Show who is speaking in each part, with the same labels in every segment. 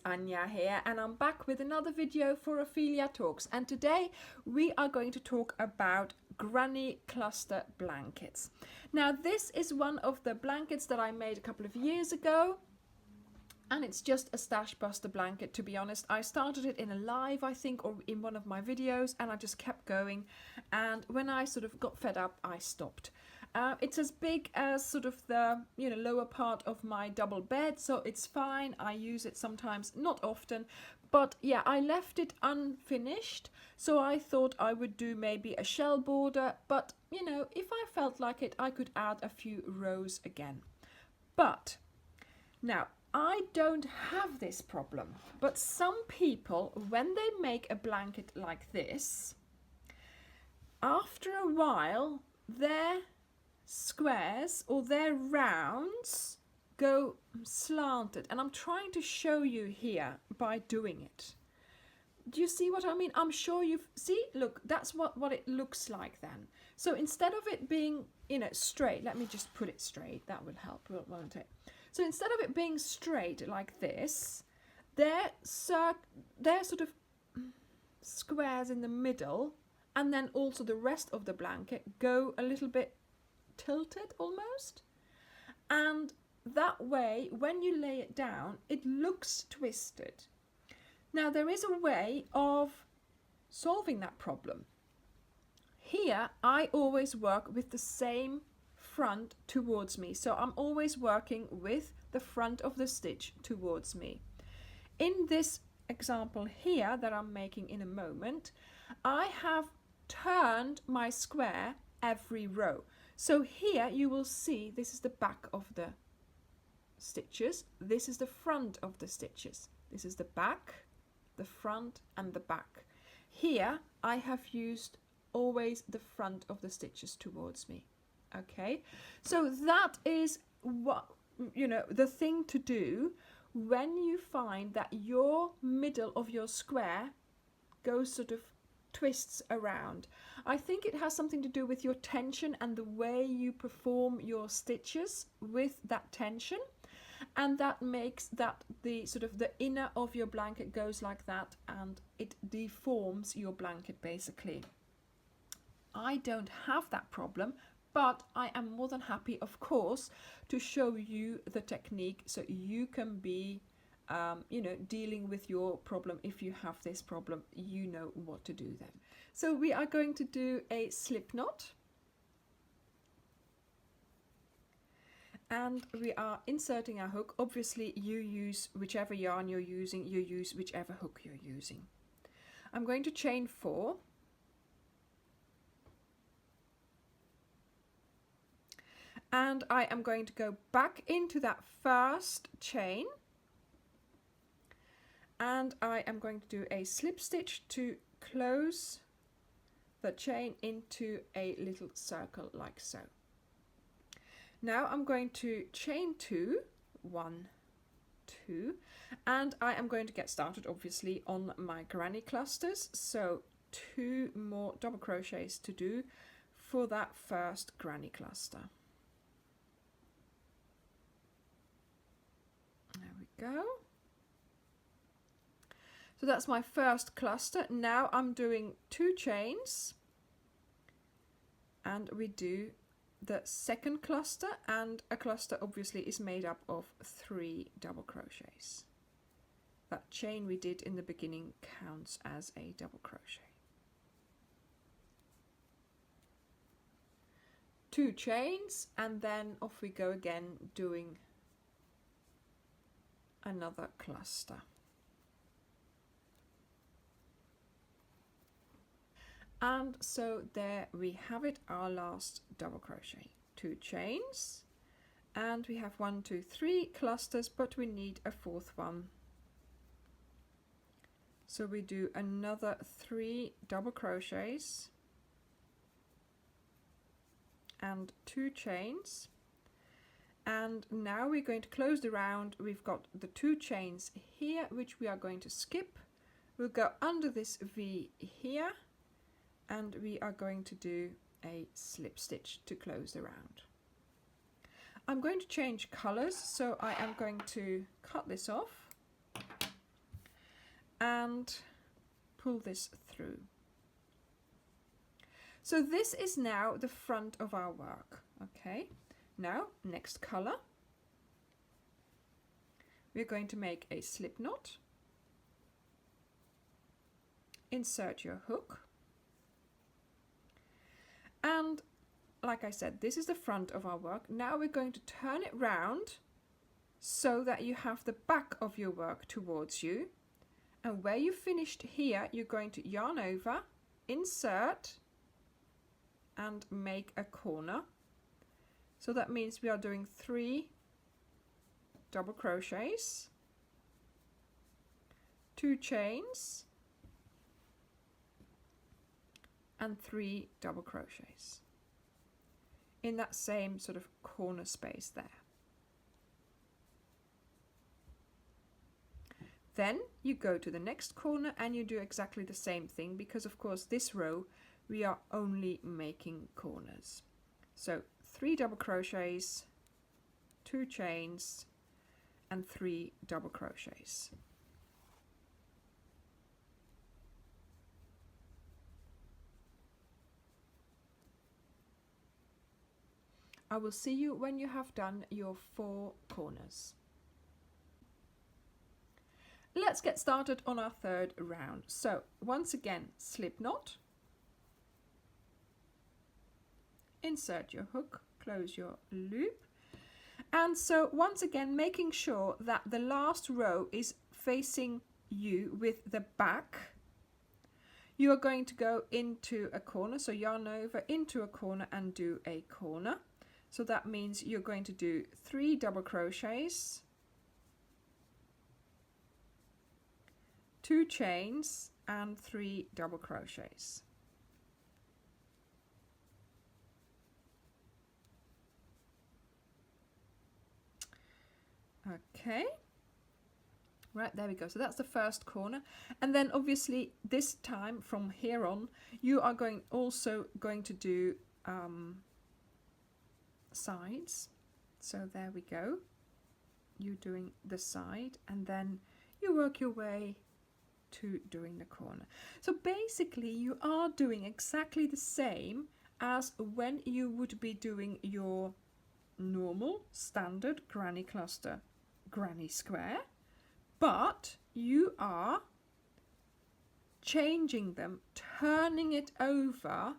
Speaker 1: Anja here, and I'm back with another video for Ophelia Talks, and today we are going to talk about granny cluster blankets. Now this is one of the blankets that I made a couple of years ago, and it's just a stash buster blanket, to be honest. I started it in a live, I think, or in one of my videos, and I just kept going, and when I sort of got fed up, I stopped. It's as big as sort of the lower part of my double bed, so it's fine. I use it sometimes, not often, but yeah, I left it unfinished, so I thought I would do maybe a shell border, but if I felt like it, I could add a few rows again. But now I don't have this problem, but some people, when they make a blanket like this, after a while their squares or their rounds go slanted, and I'm trying to show you here by doing it. Do you see what I mean? I'm sure you've look, that's what it looks like then. So instead of it being straight, let me just put it straight, that will help, won't it? So instead of it being straight like this, they're sort of squares in the middle, and then also the rest of the blanket go a little bit tilted almost, and that way when you lay it down it looks twisted. Now there is a way of solving that problem. Here I always work with the same front towards me, so I'm always working with the front of the stitch towards me. In this example here that I'm making in a moment, I have turned my square every row. So here you will see this is the back of the stitches, this is the front of the stitches, this is the back, the front and the back. Here I have used always the front of the stitches towards me. Okay, so that is what the thing to do when you find that your middle of your square goes sort of twists around. I think it has something to do with your tension and the way you perform your stitches with that tension, and that makes that the sort of the inner of your blanket goes like that, and it deforms your blanket basically. I don't have that problem, but I am more than happy, of course, to show you the technique so you can be dealing with your problem. If you have this problem, you know what to do then. So we are going to do a slip knot, and we are inserting our hook. Obviously you use whichever yarn you're using, you use whichever hook you're using. I'm going to chain 4, and I am going to go back into that first chain, and I am going to do a slip stitch to close the chain into a little circle like so. Now I'm going to chain 2, 1, 2, and I am going to get started obviously on my granny clusters, so 2 more double crochets to do for that first granny cluster. There we go. So that's my first cluster. Now I'm doing 2 chains, and we do the second cluster, and a cluster obviously is made up of 3 double crochets. That chain we did in the beginning counts as a double crochet. 2 chains, and then off we go again doing another cluster. And so there we have it, our last double crochet. 2 chains, and we have 1, 2, 3 clusters, but we need a 4th one. So we do another 3 double crochets and 2 chains. And now we're going to close the round. We've got the 2 chains here, which we are going to skip. We'll go under this V here, and we are going to do a slip stitch to close the round. I'm going to change colors, so I am going to cut this off and pull this through. So this is now the front of our work. Okay, now next color. We're going to make a slip knot. Insert your hook. And like I said, this is the front of our work. Now we're going to turn it round so that you have the back of your work towards you. And where you finished here, you're going to yarn over, insert, and make a corner. So that means we are doing 3 double crochets, 2 chains, and 3 double crochets in that same sort of corner space there. Then you go to the next corner and you do exactly the same thing, because of course this row we are only making corners. So 3 double crochets, 2 chains, and 3 double crochets. I will see you when you have done your 4 corners. Let's get started on our 3rd round. So once again, slip knot, insert your hook, close your loop, and so once again making sure that the last row is facing you with the back. You are going to go into a corner, so yarn over into a corner and do a corner. So that means you're going to do 3 double crochets, 2 chains, and 3 double crochets. Okay, right, there we go. So that's the first corner, and then obviously this time from here on you are also going to do sides. So there we go, you're doing the side and then you work your way to doing the corner. So basically you are doing exactly the same as when you would be doing your normal standard granny cluster granny square, but you are changing them, turning it over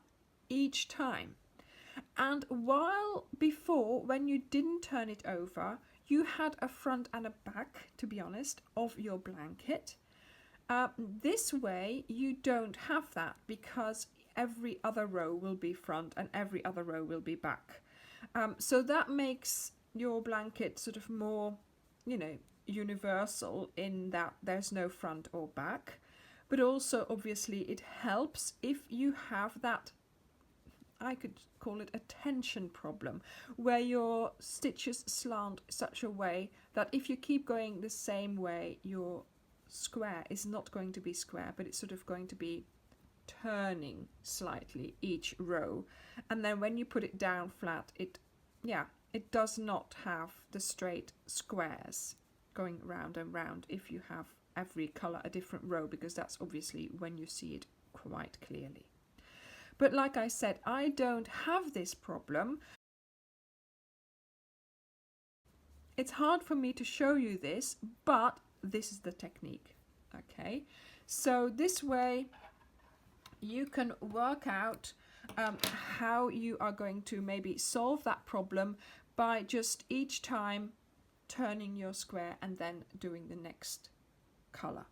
Speaker 1: each time. And while before, when you didn't turn it over, you had a front and a back, to be honest, of your blanket. This way you don't have that, because every other row will be front and every other row will be back. So that makes your blanket sort of more, you know, universal in that there's no front or back. But also obviously it helps if you have that, I could call it a tension problem, where your stitches slant such a way that if you keep going the same way, your square is not going to be square, but it's sort of going to be turning slightly each row. And then when you put it down flat, it does not have the straight squares going round and round if you have every color a different row, because that's obviously when you see it quite clearly. But like I said, I don't have this problem. It's hard for me to show you this, but this is the technique. Okay, so this way you can work out how you are going to maybe solve that problem by just each time turning your square and then doing the next color.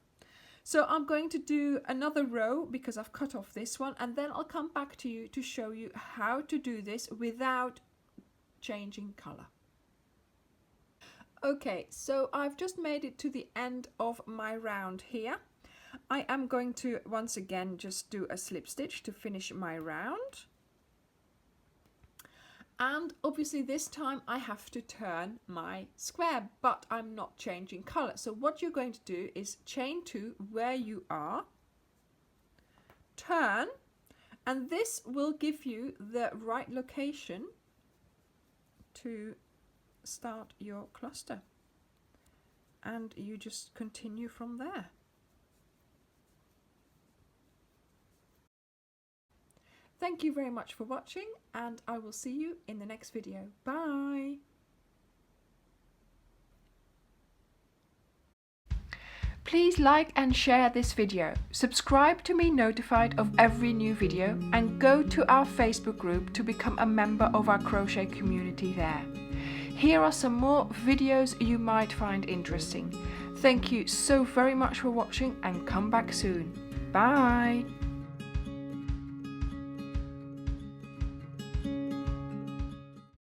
Speaker 1: So I'm going to do another row because I've cut off this one, and then I'll come back to you to show you how to do this without changing color. Okay, so I've just made it to the end of my round here. I am going to once again just do a slip stitch to finish my round. And obviously this time I have to turn my square, but I'm not changing color. So what you're going to do is chain 2 where you are, turn, and this will give you the right location to start your cluster. And you just continue from there. Thank you very much for watching, and I will see you in the next video. Bye! Please like and share this video, subscribe to be notified of every new video, and go to our Facebook group to become a member of our crochet community there. Here are some more videos you might find interesting. Thank you so very much for watching, and come back soon. Bye!